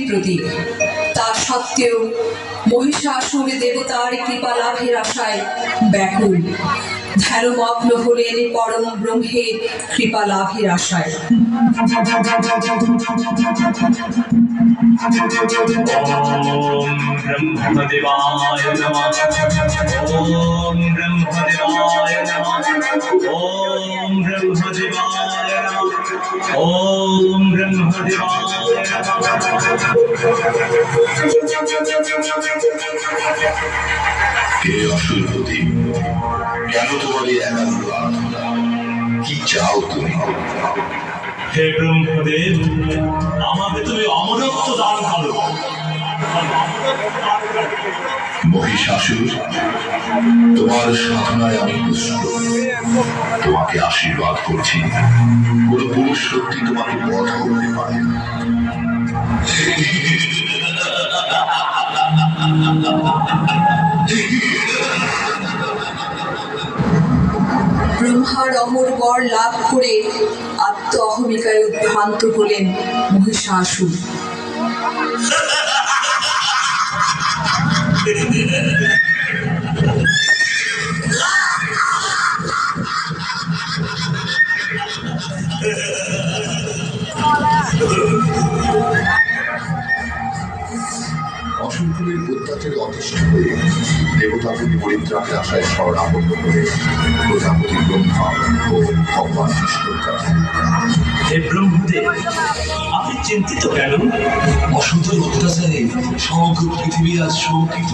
প্রতীক। তা সত্ত্বেও মহিষাসুর দেবতার কৃপা লাভের আশায় ব্যাকুল, ধ্যানমগ্ন হলেন পরম ব্রহ্মের কৃপা লাভের আশায়। ব্রহ্মদেবায় নমঃ। ওম ব্রহ্মদেবায় নমঃ। ওম ব্রহ্মদেবায় নমঃ। ওম ব্রহ্মদেবায় হে অসুরপতি, কেন তোমার এই একান্ত আরাধনা? কি চাও তুমি? হে ব্রহ্মদেব, আমাকে তুমি অমরত্ব দান করো। মহিষাসুর, তোমার সাধনায় আমি পুষ্ট, তোমাকে আশীর্বাদ করছি। কোন পুরুষ শক্তি তোমাকে বধ করতে পারে না। ব্রহ্মার অমর বর লাভ করে আত্ম অহমিকায় উদ্ভ্রান্ত হলেন মহিষাসুর। অসংখ্যের অত্যাচারে অতিষ্ঠ হয়ে দেবতাদের পরিত্রাণের আশায় শরণাপন্ন হয়ে প্রজাপতি ব্রহ্মা ও ভগবান বিষ্ণুর কাছে। হে ব্রহ্মদেব, আপনি চিন্তিত কেন? অসুরের অত্যাচারে সমগ্র পৃথিবী আজ শঙ্কিত।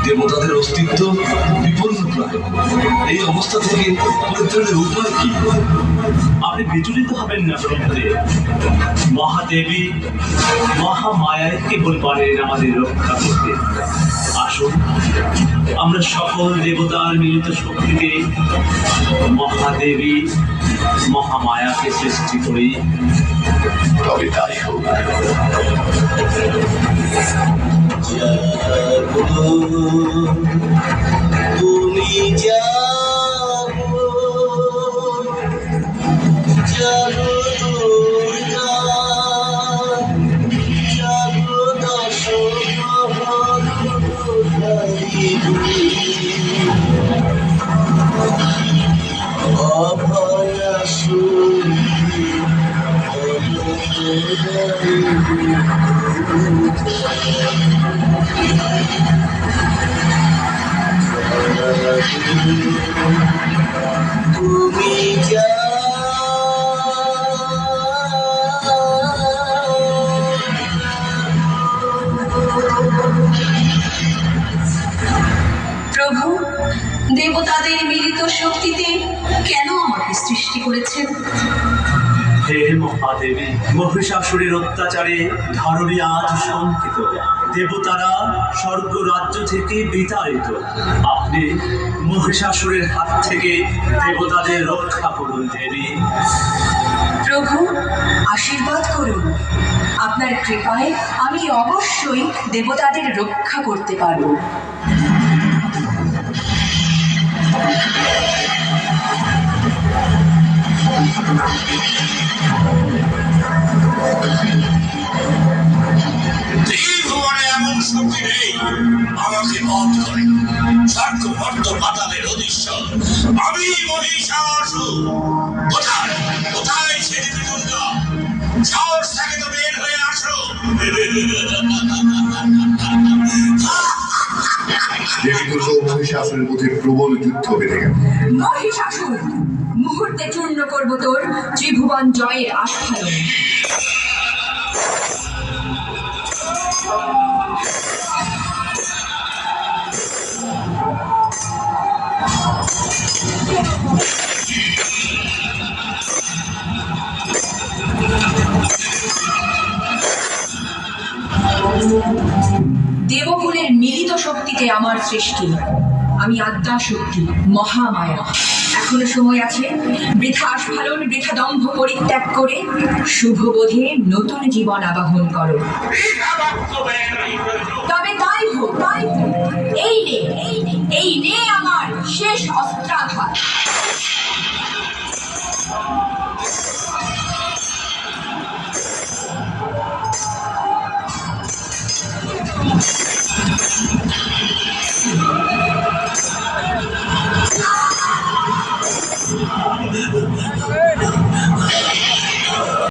দেবতাদের অস্তিত্ব বিপন্ন প্রায়। এই অবস্থা থেকে পরিত্রাণের উপায় কি? আপনি বিচলিত হবেন না ব্রহ্মদেব। মহাদেবী মহামায়ায় কেবল পারেন আমাদের রক্ষা করতে। আসুন আমরা সকল দেবতার মিলিত শক্তিতে মহাদেবী মহামায়াকে সৃষ্টি করি। তবে তাই হোক। তুমি জানো জানো দুর্গা, জানো দশ তুমি প্রভু, দেবতাদের মিলিত শক্তিতে কেন আমাকে সৃষ্টি করেছেন? হে মহাদেবী, মহিষাসুরের অত্যাচারে ধরণী আজ শঙ্কিত। দেবতারা স্বর্গ রাজ্য থেকে বিতাড়িত। আপনি মহিষাসুরের হাত থেকে দেবতাদের রক্ষা করুন দেবী। প্রভু, আশীর্বাদ করুন। আপনার কৃপায় আমি অবশ্যই দেবতাদের রক্ষা করতে পারব। ত্রিভুবনে এমন শক্তি নেই আমাকে বধ করে। স্বর্গভর্ত পাতালের অধীশ্বর আমি মহিষাসুর। কোথায় কোথায় সে দেবী দুর্গা? সাহস থেকে তো বের হয়ে আসো। দেবী দুর্গা ও মহিষাসুরের মধ্যে প্রবল যুদ্ধ বেঁধে গেল। মহিষাসুর, মুহূর্তে চূর্ণ করব তোর ত্রিভুবন জয়ের আস্ফালন। দেবকুলের মিলিত শক্তিতে আমার সৃষ্টি। আমি আদ্যা শক্তি, মহামায়া। এখনো সময় আছে। বৃথা আস্ফালন, বৃথা দম্ভ পরিত্যাগ করে শুভবোধে নতুন জীবন আবাহন করো। তবে তাই হোক, তাই হোক। এই নে আমার শেষ অস্ত্রাঘাত।